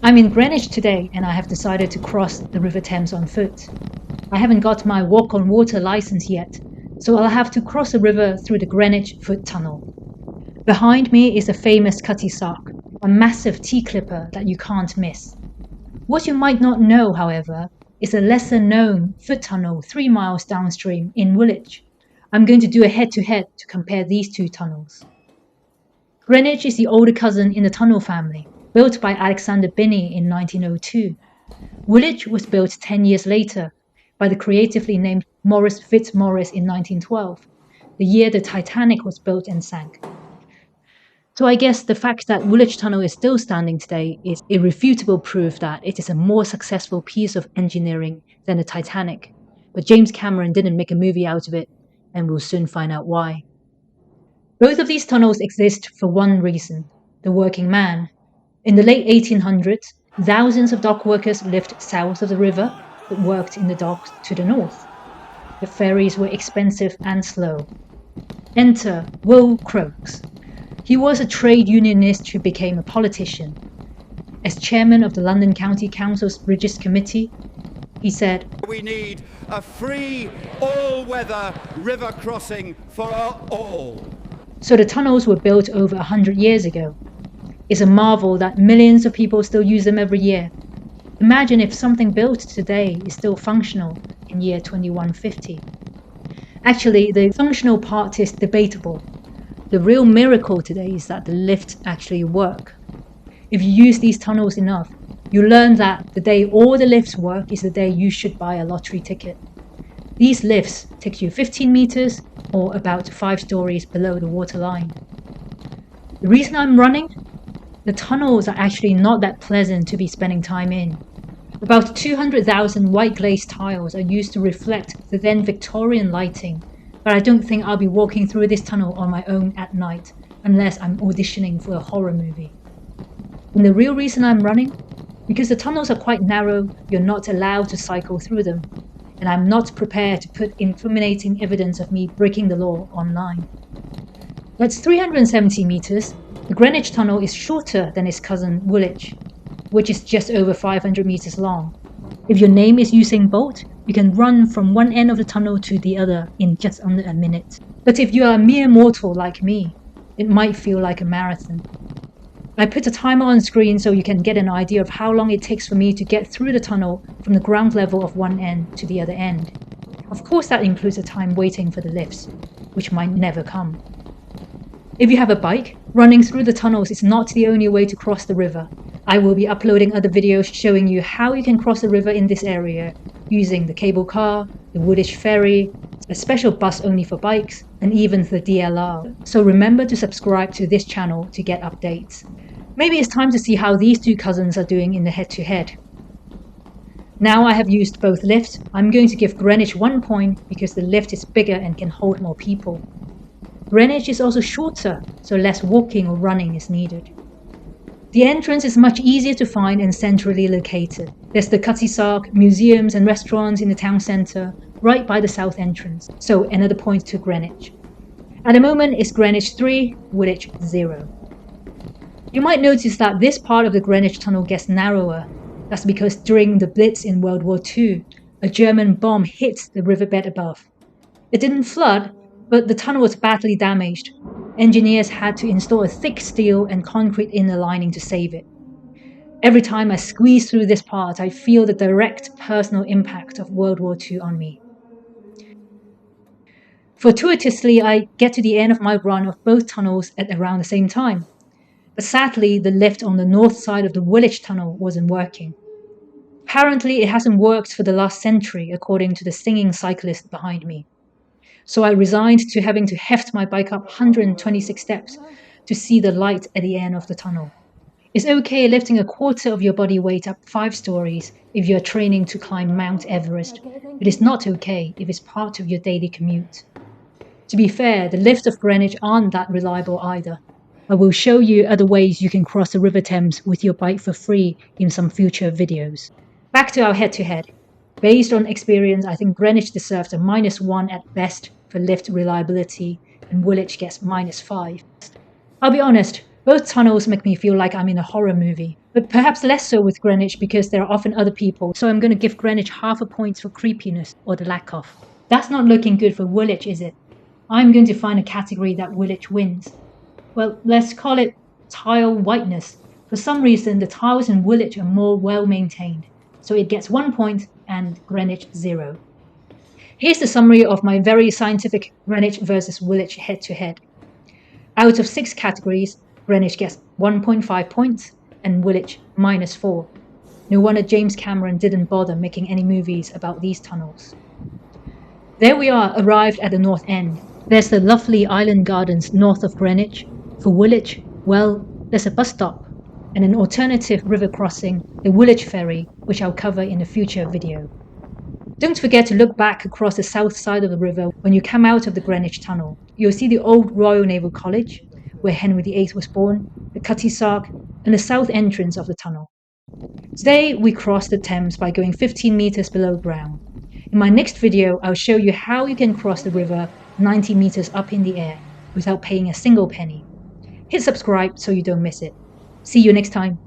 I'm in Greenwich today and I have decided to cross the River Thames on foot. I haven't got my walk on water license yet, so I'll have to cross the river through the Greenwich Foot Tunnel. Behind me is the famous Cutty Sark, a massive T-clipper that you can't miss. What you might not know, however, is a lesser known foot tunnel 3 miles downstream in Woolwich. I'm going to do a head-to-head to compare these two tunnels. Greenwich is the older cousin in the tunnel family, built by Alexander Binney in 1902. Woolwich was built 10 years later by the creatively named Maurice Fitzmaurice in 1912, the year the Titanic was built and sank. So I guess the fact that Woolwich Tunnel is still standing today is irrefutable proof that it is a more successful piece of engineering than the Titanic. But James Cameron didn't make a movie out of it, and we'll soon find out why. Both of these tunnels exist for one reason: the working man. In the late 1800s, thousands of dock workers lived south of the river but worked in the docks to the north. The ferries were expensive and slow. Enter Will Crookes. He was a trade unionist who became a politician. As chairman of the London County Council's Bridges Committee, he said, "We need a free, all-weather river crossing for all." So the tunnels were built over 100 years ago. It's a marvel that millions of people still use them every year. Imagine if something built today is still functional in year 2150. Actually, the functional part is debatable. The real miracle today is that the lifts actually work. If you use these tunnels enough, you learn that the day all the lifts work is the day you should buy a lottery ticket. These lifts take you 15 meters or about 5 stories below the waterline. The reason I'm running? The tunnels are actually not that pleasant to be spending time in. About 200,000 white glazed tiles are used to reflect the then Victorian lighting, but I don't think I'll be walking through this tunnel on my own at night unless I'm auditioning for a horror movie. And the real reason I'm running? Because the tunnels are quite narrow, you're not allowed to cycle through them, and I'm not prepared to put incriminating evidence of me breaking the law online. That's 370 meters. The Greenwich Tunnel is shorter than its cousin Woolwich, which is just over 500 meters long. If your name is Usain Bolt, you can run from one end of the tunnel to the other in just under a minute. But if you are a mere mortal like me, it might feel like a marathon. I put a timer on screen so you can get an idea of how long it takes for me to get through the tunnel from the ground level of one end to the other end. Of course that includes the time waiting for the lifts, which might never come. If you have a bike, running through the tunnels is not the only way to cross the river. I will be uploading other videos showing you how you can cross the river in this area using the cable car, the Woolwich ferry, a special bus only for bikes, and even the DLR. So remember to subscribe to this channel to get updates. Maybe it's time to see how these two cousins are doing in the head-to-head. Now I have used both lifts, I'm going to give Greenwich 1 point because the lift is bigger and can hold more people. Greenwich is also shorter, so less walking or running is needed. The entrance is much easier to find and centrally located. There's the Cutty Sark, museums and restaurants in the town centre, right by the south entrance, so another point to Greenwich. At the moment it's Greenwich 3, Woolwich 0. You might notice that this part of the Greenwich Tunnel gets narrower. That's because during the Blitz in World War II, a German bomb hit the riverbed above. It didn't flood, but the tunnel was badly damaged. Engineers had to install a thick steel and concrete inner lining to save it. Every time I squeeze through this part, I feel the direct personal impact of World War II on me. Fortuitously, I get to the end of my run of both tunnels at around the same time. But sadly, the lift on the north side of the Woolwich Tunnel wasn't working. Apparently, it hasn't worked for the last century, according to the singing cyclist behind me. So I resigned to having to heft my bike up 126 steps to see the light at the end of the tunnel. It's okay lifting a quarter of your body weight up 5 stories if you're training to climb Mount Everest, but it's not okay if it's part of your daily commute. To be fair, the lifts of Greenwich aren't that reliable either. I will show you other ways you can cross the River Thames with your bike for free in some future videos. Back to our head-to-head. Based on experience, I think Greenwich deserves a -1 at best for lift reliability, and Woolwich gets -5. I'll be honest, both tunnels make me feel like I'm in a horror movie. but perhaps less so with Greenwich because there are often other people, so I'm going to give Greenwich half a point for creepiness, or the lack of. That's not looking good for Woolwich, is it? I'm going to find a category that Woolwich wins. Well, let's call it tile whiteness. For some reason, the tiles in Woolwich are more well-maintained, so it gets 1 point and Greenwich 0. Here's the summary of my very scientific Greenwich versus Woolwich head-to-head. Out of 6 categories, Greenwich gets 1.5 points and Woolwich -4. No wonder James Cameron didn't bother making any movies about these tunnels. There we are, arrived at the north end. There's the lovely island gardens north of Greenwich. For Woolwich, well, there's a bus stop and an alternative river crossing, the Woolwich Ferry, which I'll cover in a future video. Don't forget to look back across the south side of the river when you come out of the Greenwich Tunnel. You'll see the old Royal Naval College, where Henry VIII was born, the Cutty Sark, and the south entrance of the tunnel. Today, we crossed the Thames by going 15 meters below ground. In my next video, I'll show you how you can cross the river 90 meters up in the air without paying a single penny. Hit subscribe so you don't miss it. See you next time.